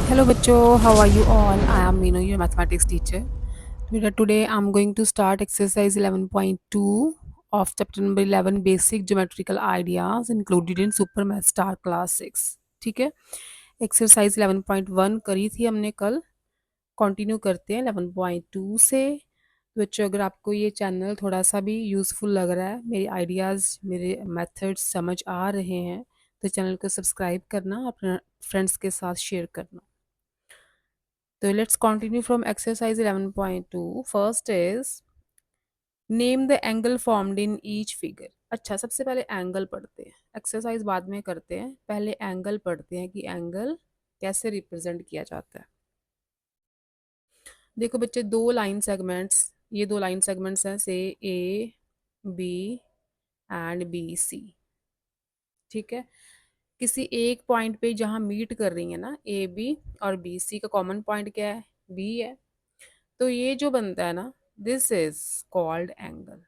Hello bachcho, how are you all? I am Meenu, your mathematics teacher. Today I'm going to start exercise 11.2 of chapter number 11 basic geometrical ideas included in super math star class 6. ठीक है, exercise 11.1 करी थी हमने कल, continue करते हैं 11.2 से। तो बच्चों अगर आपको ये चैनल थोड़ा सा भी यूज़फुल लग रहा है, मेरे आइडियाज़ मेरे मेथड्स समझ आ रहे हैं, तो चैनल को सब्सक्राइब करना, अपने फ्रेंड्स के साथ शेयर करना। तो let's continue from exercise 11.2। First is name the angle formed in each figure. अच्छा, सबसे पहले एंगल पढ़ते हैं, एक्सरसाइज बाद में करते हैं, पहले एंगल पढ़ते हैं कि एंगल कैसे रिप्रेजेंट किया जाता है। देखो बच्चे, दो लाइन सेगमेंट्स, ये दो लाइन सेगमेंट्स हैं, say A B and B C. ठीक है, किसी एक पॉइंट पे जहाँ मीट कर रही है ना ए बी, और बी सी का कॉमन पॉइंट क्या है, बी है। तो ये जो बनता है ना, दिस इज कॉल्ड एंगल।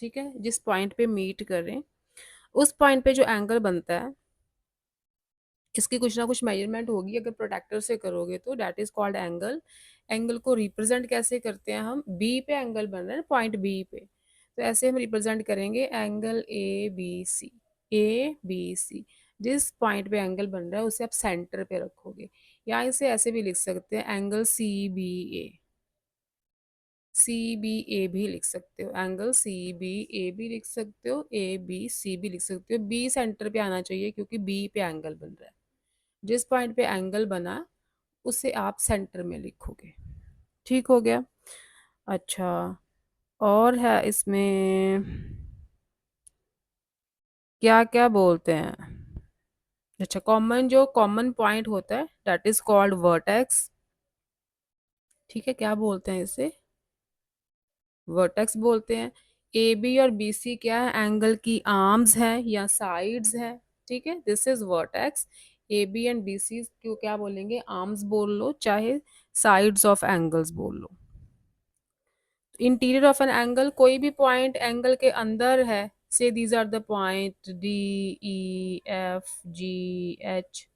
ठीक है, जिस पॉइंट पे मीट कर रहे हैं उस पॉइंट पे जो एंगल बनता है, इसकी कुछ ना कुछ मेजरमेंट होगी। अगर प्रोटेक्टर से करोगे तो that is called angle. Angle को रिप्रेजेंट कैसे करते हैं हम, बी पे एंगल बन रहा है पॉइंट बी पे, तो ऐसे हम रिप्रेजेंट करेंगे angle A B C. A B C, जिस पॉइंट पे एंगल बन रहा है उसे आप सेंटर पे रखोगे, या इसे ऐसे भी लिख सकते हैं एंगल सी बी ए। सी बी ए भी लिख सकते हो, एंगल सी बी ए भी लिख सकते हो, ए बी सी भी लिख सकते हो। बी सेंटर पे आना चाहिए क्योंकि बी पे एंगल बन रहा है। जिस पॉइंट पे एंगल बना उसे आप सेंटर में लिखोगे। ठीक हो गया। अच्छा, और है इसमें क्या क्या बोलते हैं। अच्छा, कॉमन जो कॉमन पॉइंट होता है दैट इज कॉल्ड वर्टेक्स। ठीक है, क्या बोलते हैं इसे, वर्टेक्स बोलते हैं। ए बी और बी सी क्या है, एंगल की आर्म्स है या साइड्स है। ठीक है, this is vertex. A B and B C क्यों क्या बोलेंगे, आर्म्स बोल लो चाहे साइड्स ऑफ एंगल्स बोल लो। इंटीरियर ऑफ एन एंगल, कोई भी पॉइंट एंगल के अंदर है, say these are the point D E F G H,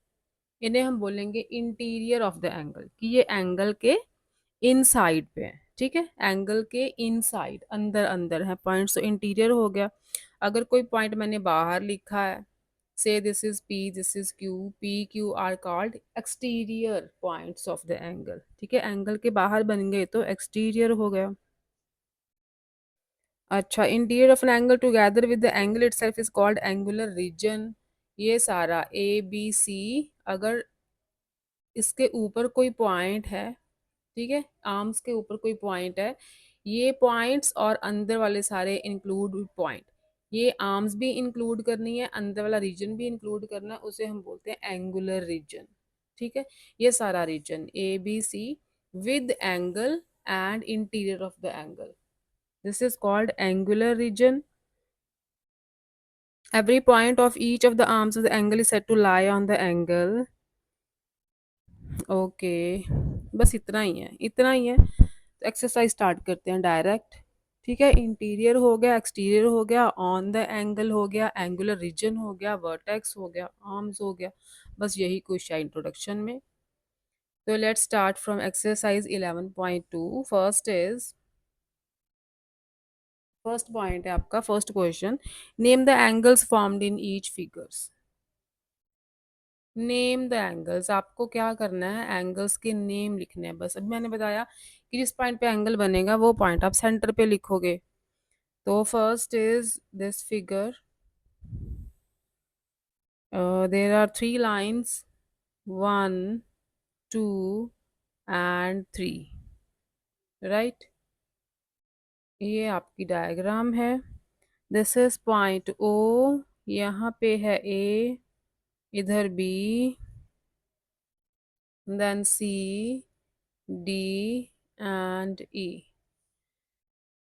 इन्हें हम बोलेंगे इंटीरियर ऑफ द एंगल, कि ये एंगल के इनसाइड पे है। ठीक है, एंगल के इनसाइड, अंदर अंदर है पॉइंट्स, तो इंटीरियर हो गया। अगर कोई पॉइंट मैंने बाहर लिखा है, से this is P, this is Q, P Q R called exterior points of the angle. ठीक है, एंगल के बाहर बन गए तो एक्सटीरियर हो गया। अच्छा, interior of an angle together with the angle itself is called angular region. ये सारा ए बी सी, अगर इसके ऊपर कोई पॉइंट है, ठीक है, आर्म्स के ऊपर कोई पॉइंट है, ये पॉइंट्स और अंदर वाले सारे इंक्लूड पॉइंट, ये आर्म्स भी इंक्लूड करनी है, अंदर वाला रीजन भी इंक्लूड करना है, उसे हम बोलते हैं एंगुलर रीजन। ठीक है, ये सारा region A B C with angle and interior of the angle, this is called angular region. Every point of each of the arms of the angle is said to lie on the angle. Okay, बस इतना ही है, इतना ही है। तो exercise start करते हैं direct. ठीक है, इंटीरियर हो गया, एक्सटीरियर हो गया, ऑन द एंगल हो गया, एंगुलर रीजन हो गया, वर्टेक्स हो गया, आर्म्स हो गया, बस यही कुछ है इंट्रोडक्शन में। तो let's start from exercise 11.2। First point है आपका, first question, name the angles formed in each figures. Name the angles, आपको क्या करना है, एंगल्स के नेम लिखने हैं बस। अभी मैंने बताया कि जिस पॉइंट पे एंगल बनेगा वो पॉइंट आप सेंटर पे लिखोगे। तो first is this figure, there are three lines, 1 2 and 3, right. ये आपकी डायग्राम है। दिस इज पॉइंट ओ, यहाँ पे है ए, इधर B, then C, D and E.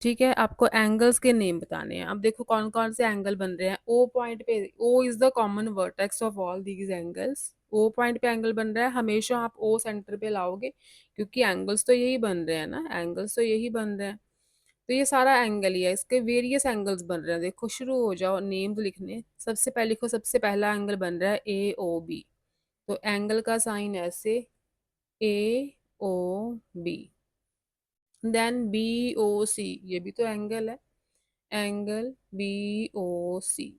ठीक है, आपको एंगल्स के नेम बताने हैं। अब देखो कौन कौन से एंगल बन रहे हैं। ओ पॉइंट पे, O is the common vertex of all these angles. O point पे एंगल बन रहा है, हमेशा आप ओ सेंटर पे लाओगे क्योंकि एंगल्स तो यही बन रहे हैं ना, एंगल्स तो यही बन रहे हैं। तो ये सारा एंगल ही है, इसके वेरियस एंगल्स बन रहे हैं। देखो शुरू हो जाओ नेम लिखने, सबसे पहले लिखो, सबसे पहला एंगल बन रहा है ए ओ बी। तो एंगल का साइन ऐसे, AOB, देन BOC, ये भी तो एंगल है, एंगल BOC,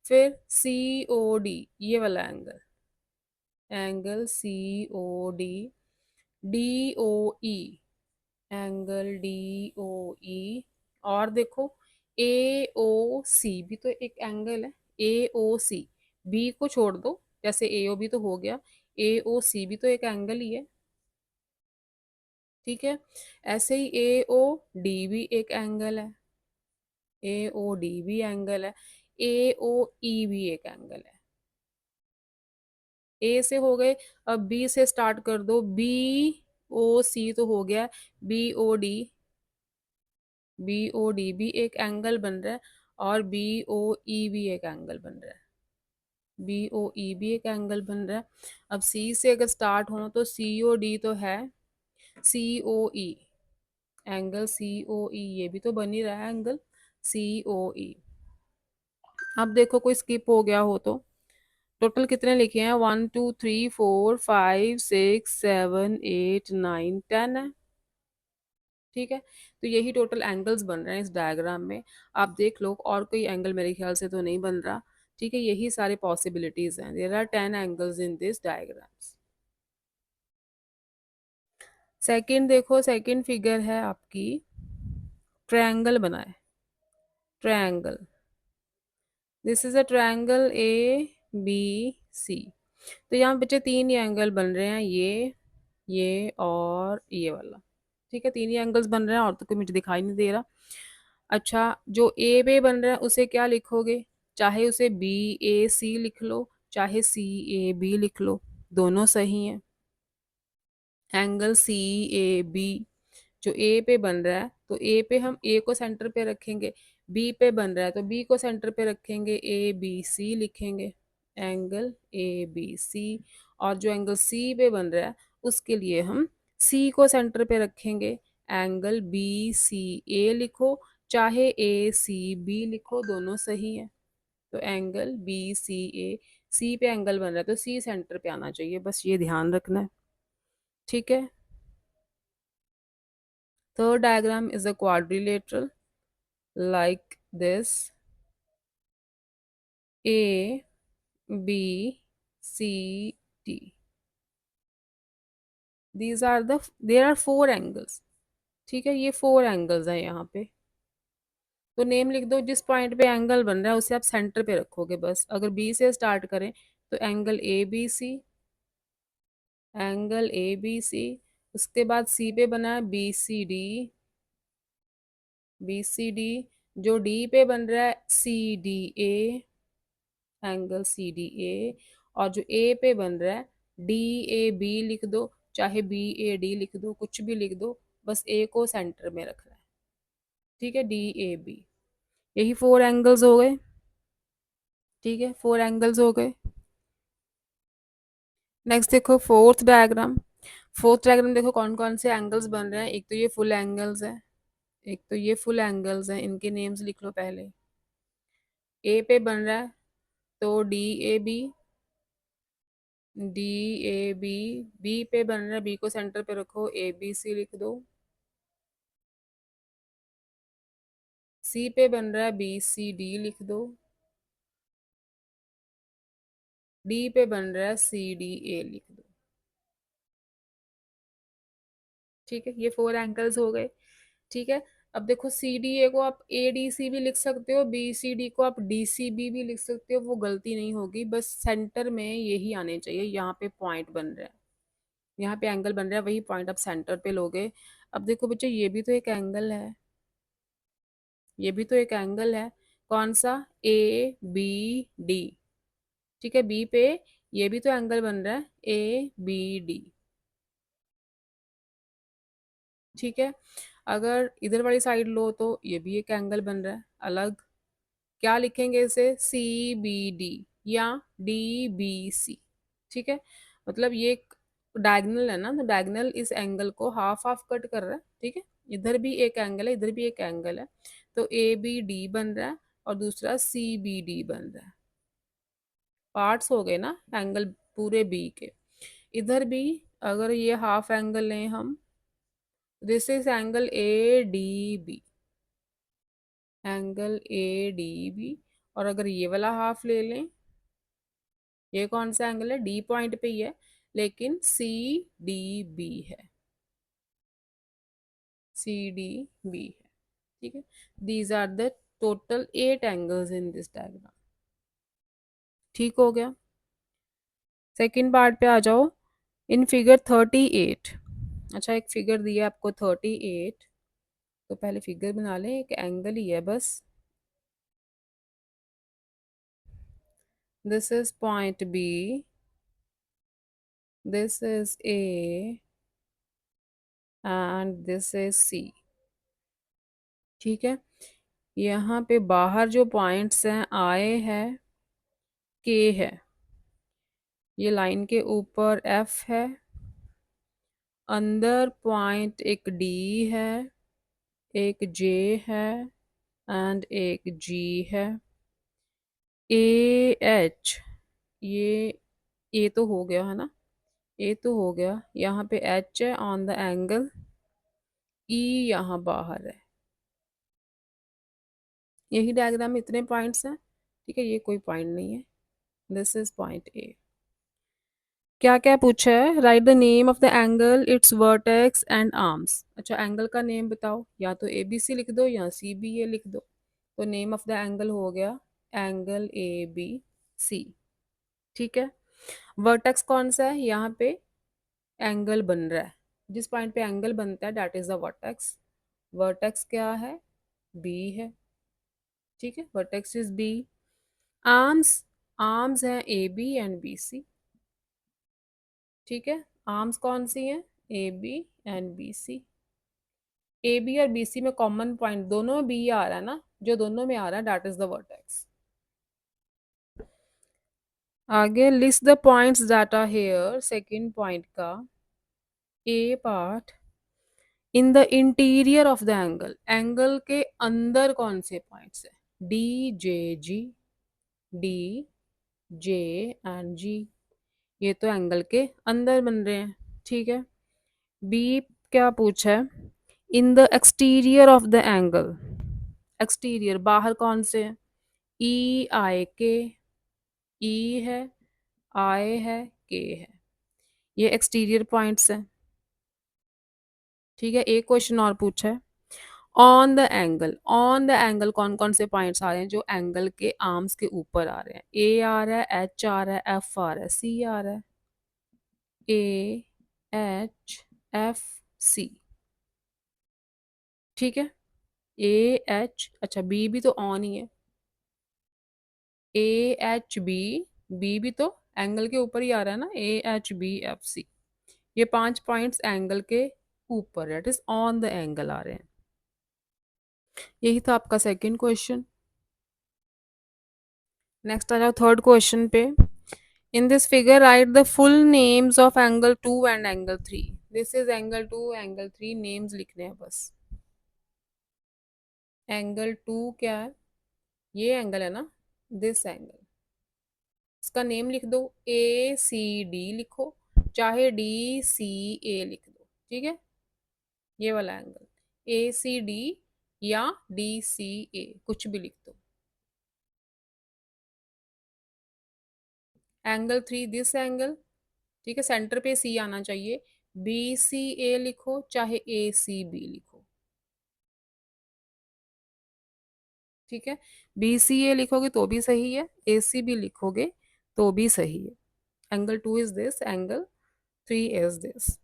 फिर COD, ये वाला angle, angle COD, DOE, angle DOE, और देखो AOC भी तो एक एंगल है, AOC, B को छोड़ दो, जैसे AOB तो हो गया, AOC भी तो एक एंगल ही है, ठीक है। ऐसे ही AOD भी एक एंगल है, AOD भी एंगल है, AOE भी एक एंगल है। A से हो गए, अब B से स्टार्ट कर दो, BOC तो हो गया, BOD, BOD भी एक एंगल बन रहा है, और BOE भी एक एंगल बन रहा है, BOE भी एक एंगल बन रहा है। अब C से अगर स्टार्ट हो तो COD तो है, COE, एंगल COE, ये भी तो बन ही रहा है एंगल COE। अब देखो कोई स्किप हो गया हो तो, टोटल कितने लिखे हैं, 1 2 3 4 5 6 7 8 9 10 है, ठीक है। तो यही टोटल एंगल्स बन रहे हैं इस डायग्राम में। आप देख लो और कोई एंगल मेरे ख्याल से तो नहीं बन रहा, ठीक है। यही सारे पॉसिबिलिटीज हैं, there are 10 angles in this diagrams. Second देखो, सेकंड फिगर है आपकी, ट्रायंगल बनाए, triangle, this is a triangle ABC। तो यहाँ बच्चे तीन ही एंगल बन रहे हैं, ये और ये वाला, ठीक है। तीन ही एंगल्स बन रहे हैं, और तो कोई मुझे दिखाई नहीं दे रहा। अच्छा, जो ए पे बन रहा है उसे क्या लिखोगे, चाहे उसे BAC लिख लो, चाहे CAB लिख लो, दोनों सही हैं। एंगल CAB जो ए पे बन रहा है, तो ए पे हम ए को सेंटर पे रखेंगे, बी पे बन रहा है तो बी को सेंटर पे रखेंगे, ABC लिखेंगे, एंगल ABC। और जो एंगल सी पे बन रहा है उसके लिए हम सी को सेंटर पे रखेंगे, एंगल BCA लिखो, चाहे ACB लिखो, दोनों सही है। तो एंगल BCA, सी पे एंगल बन रहा है तो सी सेंटर पे आना चाहिए, बस ये ध्यान रखना है, ठीक है। Third diagram is a quadrilateral like this, A, B, C, D. These are there are four angles, ठीक है। ये फोर एंगल्स हैं यहाँ पे, तो नेम लिख दो, जिस पॉइंट पे एंगल बन रहा है उसे आप सेंटर पे रखोगे बस। अगर बी से स्टार्ट करें तो एंगल ABC, एंगल ABC, उसके बाद सी पे बना है BCD, BCD, जो डी पे बन रहा है CDA, एंगल CDA, और जो ए पे बन रहा है DAB लिख दो, चाहे BAD लिख दो, कुछ भी लिख दो, बस ए को सेंटर में रखना है, ठीक है, DAB। यही फोर एंगल्स हो गए, ठीक है, फोर एंगल्स हो गए। नेक्स्ट देखो फोर्थ डायग्राम, फोर्थ डायग्राम देखो कौन कौन से एंगल्स बन रहे हैं। एक तो ये फुल एंगल्स है, एक तो ये फुल एंगल्स हैं, इनके नेम्स लिख लो पहले। ए पे बन रहा है तो DAB, DAB, बी पे बन रहा है, बी को सेंटर पे रखो, ABC लिख दो। सी पे बन रहा है BCD लिख दो, डी पे बन रहा है CDA लिख दो, ठीक है। ये फोर एंगल्स हो गए, ठीक है। अब देखो CDA को आप ADC भी लिख सकते हो, BCD को आप DCB भी लिख सकते हो, वो गलती नहीं होगी, बस सेंटर में यही आने चाहिए। यहाँ पे पॉइंट बन रहा है, यहाँ पे एंगल बन रहा है, वही पॉइंट आप सेंटर पे लोगे। अब देखो बच्चे, ये भी तो एक एंगल है, ये भी तो एक एंगल है, कौन सा, ABD, ठीक है। बी पे ये भी तो एंगल बन रहा है, ABD, ठीक है। अगर इधर वाली साइड लो तो ये भी एक एंगल बन रहा है अलग, क्या लिखेंगे इसे, CBD या DBC, ठीक है। मतलब ये एक डायगनल है ना, तो डायगनल इस एंगल को हाफ हाफ कट कर रहा है, ठीक है। इधर भी एक एंगल है, इधर भी एक एंगल है, तो ABD बन रहा है और दूसरा CBD बन रहा है। पार्ट्स हो गए ना एंगल पूरे बी के। इधर भी अगर ये हाफ एंगल लें हम, this is angle A D B, angle A D B. और अगर ये वाला हाफ ले लें, ये कौन सा एंगल है, डी पॉइंट पे ही है लेकिन सी डी बी है, सी डी बी है। ठीक है, these are the total 8 angles in this diagram. ठीक हो गया। सेकंड पार्ट पे आ जाओ। इन फिगर 38, अच्छा एक फिगर दिया आपको 38, तो पहले फिगर बना लें, एक एंगल ही है बस। This is point B, this is A and this is C. ठीक है, यहाँ पे बाहर जो पॉइंट्स हैं, आए हैं, के है, ये लाइन के ऊपर एफ है, अंदर पॉइंट एक डी है, एक जे है एंड एक जी है। ए एच, ये ए तो हो गया है ना, ए तो हो गया, यहाँ पे एच है ऑन द एंगल, ई यहाँ बाहर है। यही डायग्राम में इतने पॉइंट्स हैं। ठीक है, ये कोई पॉइंट नहीं है, दिस इज पॉइंट ए। क्या क्या पूछा है, write the name of the angle, it's vertex and arms. अच्छा एंगल का नेम बताओ, या तो ए बी सी लिख दो या सी बी ए लिख दो। तो नेम ऑफ द एंगल हो गया एंगल ए बी सी। ठीक है, वर्टेक्स कौन सा है, यहाँ पे एंगल बन रहा है, जिस पॉइंट पे एंगल बनता है that is the vertex. Vertex क्या है, बी है। ठीक है, vertex is B. Arms, arms हैं A B and B C. ठीक है, आर्म्स कौन सी हैं, A B and B C. A B और बी सी में कॉमन पॉइंट दोनों में बी आ रहा है ना, जो दोनों में आ रहा है दैट इज द वर्टेक्स। आगे list the points that are here, second point का A part, in the interior of the angle, angle के अंदर कौन से पॉइंट्स है, D J G, D J and G, ये तो एंगल के अंदर बन रहे हैं। ठीक है, बी क्या पूछा है, इन the exterior of the angle, exterior बाहर कौन से है, ई आई के, ई है, आई है, के है, ये एक्सटीरियर पॉइंट्स हैं। ठीक है, एक क्वेश्चन और पूछा है, on the angle, on the angle कौन कौन से पॉइंट्स आ रहे हैं जो एंगल के आर्म्स के ऊपर आ रहे हैं, ए आ रहा है, एच आ रहा है, एफ आ रहा है, सी आ रहा है, ए एच एफ सी। ठीक है, ए एच, अच्छा बी भी तो ऑन ही है, ए एच बी, बी भी तो एंगल के ऊपर ही आ रहा है ना, A H B F C, ये 5 पॉइंट्स एंगल के ऊपर, that is on the angle आ रहे हैं। यही था आपका सेकंड क्वेश्चन। नेक्स्ट आ जाओ थर्ड क्वेश्चन पे। In this figure right the full names of angle 2 and angle 3। This is angle 2, angle 3, names लिखने हैं बस। एंगल 2 क्या है, ये एंगल है ना, दिस एंगल, इसका नेम लिख दो, ए सी डी लिखो, चाहे डी सी ए लिख दो। ठीक है, ये वाला एंगल ए सी डी या डी सी ए कुछ भी लिख दो। एंगल 3 दिस एंगल, ठीक है, सेंटर पे सी आना चाहिए, बी सी ए लिखो चाहे ए सी बी लिखो। ठीक है, बी सी ए लिखोगे तो भी सही है, ए सी बी लिखोगे तो भी सही है। Angle 2 is this, angle 3 is this.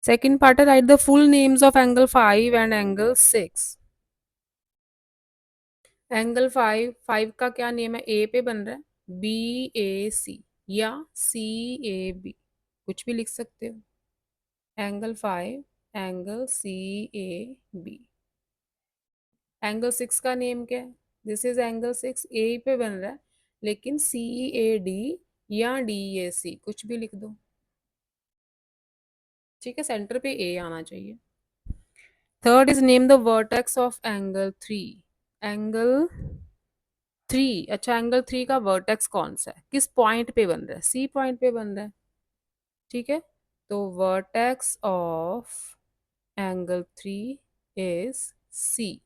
Second part है, write the full names of angle 5 and angle 6। Angle 5, 5 का क्या नेम है, ए पे बन रहा है, बी ए सी या सी ए बी कुछ भी लिख सकते हो। Angle 5, angle C A B. Angle 6 का नेम क्या है, दिस इज एंगल 6, ए पे बन रहा है लेकिन सी ए डी या डी ए सी कुछ भी लिख दो। ठीक है, सेंटर पे ए आना चाहिए। Third is name the vertex of angle 3। Angle 3, अच्छा एंगल 3 का वर्टेक्स कौन सा है, किस पॉइंट पे बन रहा है, सी पॉइंट पे बन रहा है, ठीक है। तो vertex of angle 3 is C.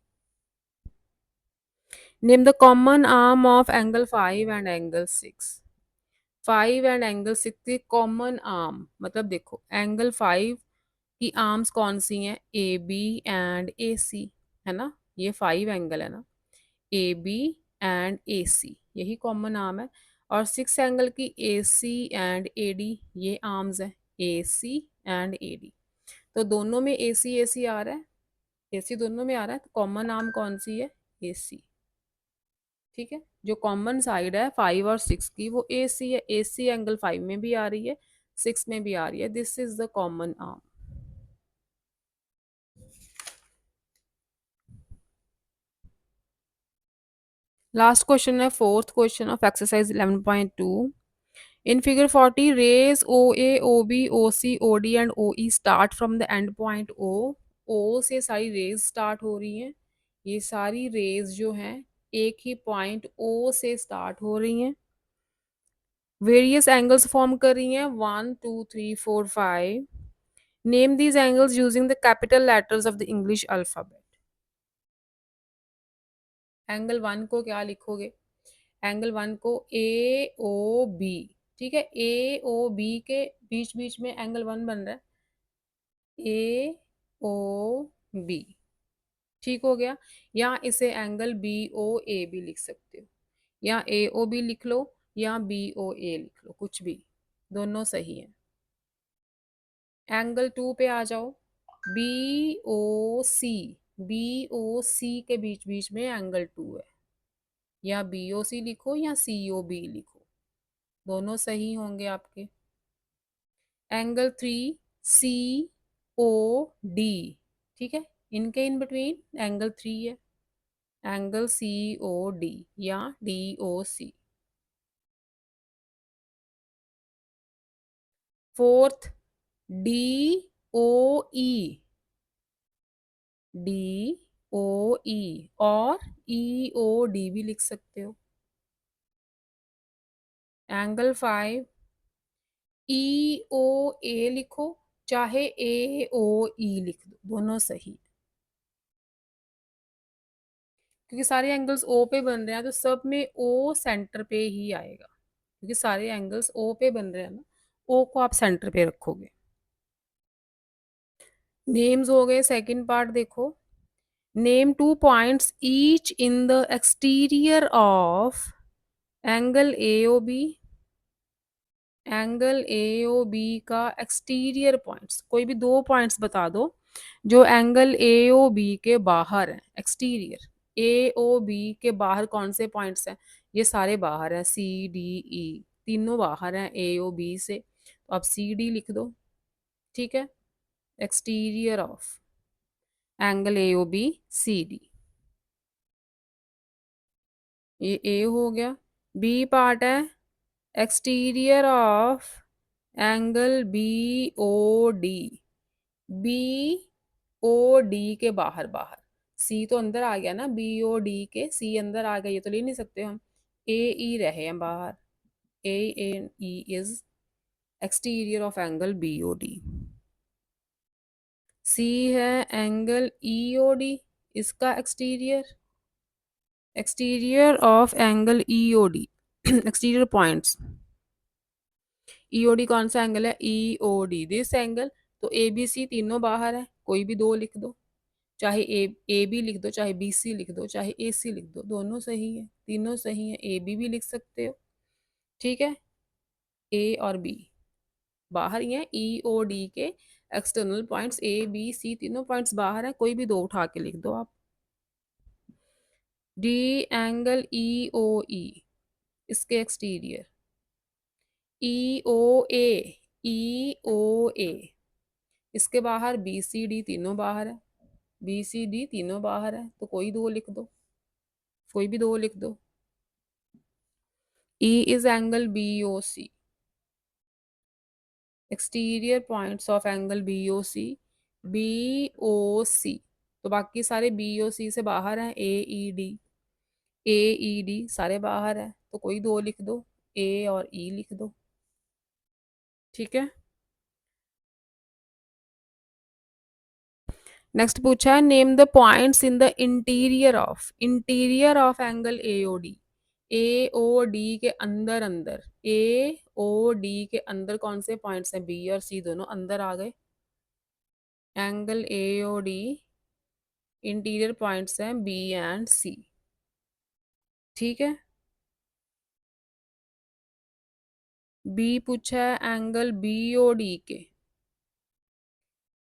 Name the common arm of angle 5 and angle 6। 5 and angle 6 की कॉमन आर्म, मतलब देखो एंगल 5 की आर्म्स कौन सी हैं, ए बी एंड ए सी, है ना, ये 5 एंगल है ना, ए बी एंड ए सी, यही कॉमन आर्म है। और 6 एंगल की ए सी एंड ए डी, ये आर्म्स है, ए सी एंड ए डी। तो दोनों में ए सी आ रहा है, ए सी दोनों में आ रहा है, तो कॉमन आर्म कौन सी है, ए सी, ठीक है। जो कॉमन साइड है 5 और 6 की वो ए सी है, ए सी एंगल 5 में भी आ रही है, 6 में भी आ रही है, this is the common arm. Last question है, fourth question of exercise 11.2। In figure 40, rays OA, OB, OC, OD and OE start from the end point O. O से सारी रेज स्टार्ट हो रही हैं, ये सारी रेज जो हैं एक ही पॉइंट O से स्टार्ट हो रही हैं, वेरियस एंगल्स फॉर्म कर रही हैं, 1 2 3 4 5। Name these angles using the capital letters of the English alphabet. Angle 1 को क्या लिखोगे, एंगल 1 को ए ओ बी, ठीक है, ए ओ बी के बीच बीच में एंगल 1 बन रहा है, ए ओ बी, ठीक हो गया। या इसे एंगल बी ओ ए भी लिख सकते हो, या ए ओ बी लिख लो या बी ओ ए लिख लो, कुछ भी, दोनों सही है। एंगल 2 पे आ जाओ, B O C, B O सी के बीच बीच में एंगल 2 है, या बी ओ सी लिखो या सी ओ बी लिखो, दोनों सही होंगे आपके। एंगल 3 सी ओ डी, ठीक है, इनके इन बिटवीन एंगल 3 है, एंगल सी ओ डी या डी ओ सी। फोर्थ डी ओ ई, डी ओ ई और ई ओ डी भी लिख सकते हो। एंगल 5 ई ओ ए लिखो चाहे ए ओ ई लिख दो, दोनों सही, क्योंकि सारे एंगल्स ओ पे बन रहे हैं तो सब में ओ सेंटर पे ही आएगा, क्योंकि सारे एंगल्स ओ पे बन रहे हैं ना, ओ को आप सेंटर पे रखोगे। नेम्स हो गए, सेकंड पार्ट देखो, name 2 points each in the exterior of angle A O B, angle A O B का एक्सटीरियर पॉइंट्स, कोई भी 2 पॉइंट्स बता दो जो एंगल ए ओ बी के बाहर है, एक्सटीरियर, ए ओ बी के बाहर कौन से पॉइंट्स हैं, ये सारे बाहर हैं, सी डी ई, तीनों बाहर हैं ए ओ बी से, तो आप सी डी लिख दो, ठीक है, exterior of angle A O B, C D, ये ए हो गया। बी पार्ट है exterior of angle B O D, B O D के बाहर, बाहर, सी तो अंदर आ गया ना, बी ओ डी के सी अंदर आ गया, ये तो ले नहीं सकते हम, ए ई रहे हैं बाहर, A N E is exterior of angle B O D. C है एंगल ई ओ डी, इसका exterior, exterior of angle E O D, exterior points, E O D कौन सा एंगल है, E O D this angle, तो A B C तीनों बाहर है, कोई भी 2 लिख दो, चाहे ए बी लिख दो, चाहे बी सी लिख दो, चाहे ए सी लिख दो, दोनों सही है, तीनों सही है, ए बी भी लिख सकते हो, ठीक है, ए और बी बाहर ही है, ई ओ डी के external points A B C तीनों पॉइंट्स बाहर है, कोई भी 2 उठा के लिख दो आप। डी एंगल ई ओ ई, इसके एक्सटीरियर, ई ओ ए, ई ओ ए, इसके बाहर बी सी डी तीनों बाहर है, बी सी डी तीनों बाहर है, तो कोई 2 लिख दो, कोई भी 2 लिख दो। E is angle B O C, exterior points of angle B O C, B O C, तो बाकी सारे बी ओ सी से बाहर हैं, ए ई डी, AED सारे बाहर है तो कोई दो लिख दो, A और E लिख दो। ठीक है। नेक्स्ट पूछा है name the points in the interior of angle AOD। AOD के अंदर अंदर, AOD के अंदर कौन से पॉइंट्स हैं? B और C दोनों अंदर आ गए। एंगल AOD इंटीरियर पॉइंट्स हैं B एंड C। ठीक है। B पूछा है एंगल BOD के,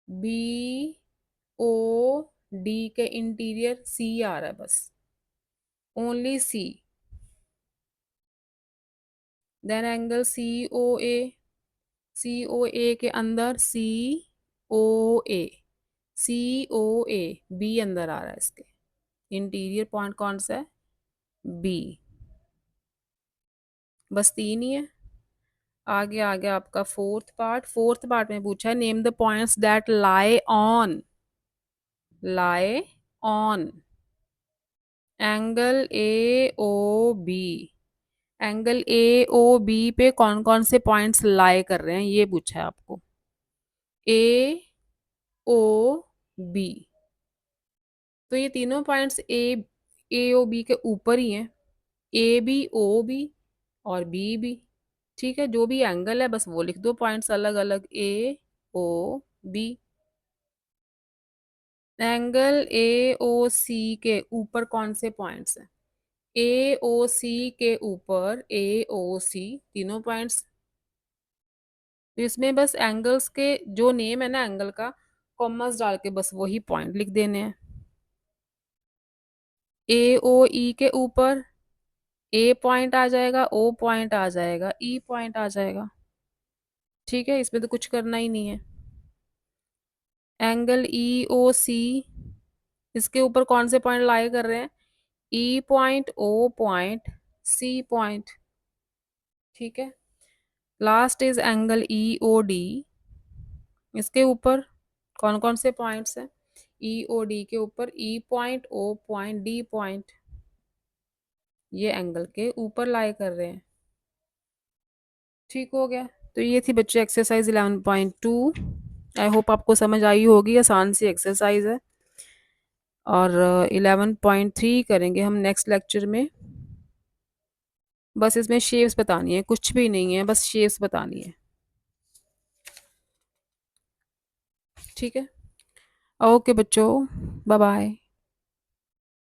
BOD के इंटीरियर C आ रहा है बस, only C। Then angle COA, COA के अंदर COA, COA B अंदर आ रहा है इसके, इंटीरियर पॉइंट कौन सा है? B। बस तीन ही है। आगे आगे आपका फोर्थ पार्ट में पूछा है name the points that lie on angle AOB। Angle AOB पे कौन कौन से पॉइंट्स लाई कर रहे हैं ये पूछा है आपको। AOB, तो ये तीनों पॉइंट्स AOB के ऊपर ही हैं, AB OB और BB। ठीक है, जो भी एंगल है बस वो लिख दो पॉइंट्स अलग अलग, AOB। एंगल AOC के ऊपर कौन से पॉइंट्स हैं? AOC के ऊपर AOC तीनों पॉइंट्स। तो इसमें बस एंगल्स के जो नेम है ना एंगल का, कॉमर्स डाल के बस वही पॉइंट लिख देने हैं। AOE के ऊपर A पॉइंट आ जाएगा, O पॉइंट आ जाएगा, E पॉइंट आ जाएगा। ठीक है, इसमें तो कुछ करना ही नहीं है। एंगल EOC, इसके ऊपर कौन से पॉइंट लाई कर रहे हैं? E point, O point, C point. ठीक है। लास्ट इज एंगल EOD, इसके ऊपर कौन कौन से पॉइंट्स हैं? EOD के ऊपर E point, O point, D point, ये एंगल के ऊपर लाई कर रहे हैं। ठीक हो गया। तो ये थी बच्चों एक्सरसाइज 11.2। आई होप आपको समझ आई होगी, आसान सी एक्सरसाइज है। और 11.3 करेंगे हम नेक्स्ट लेक्चर में। बस इसमें शेप्स बतानी है, कुछ भी नहीं है, बस शेप्स बतानी है। ठीक है। ओके बच्चों, बाय बाय।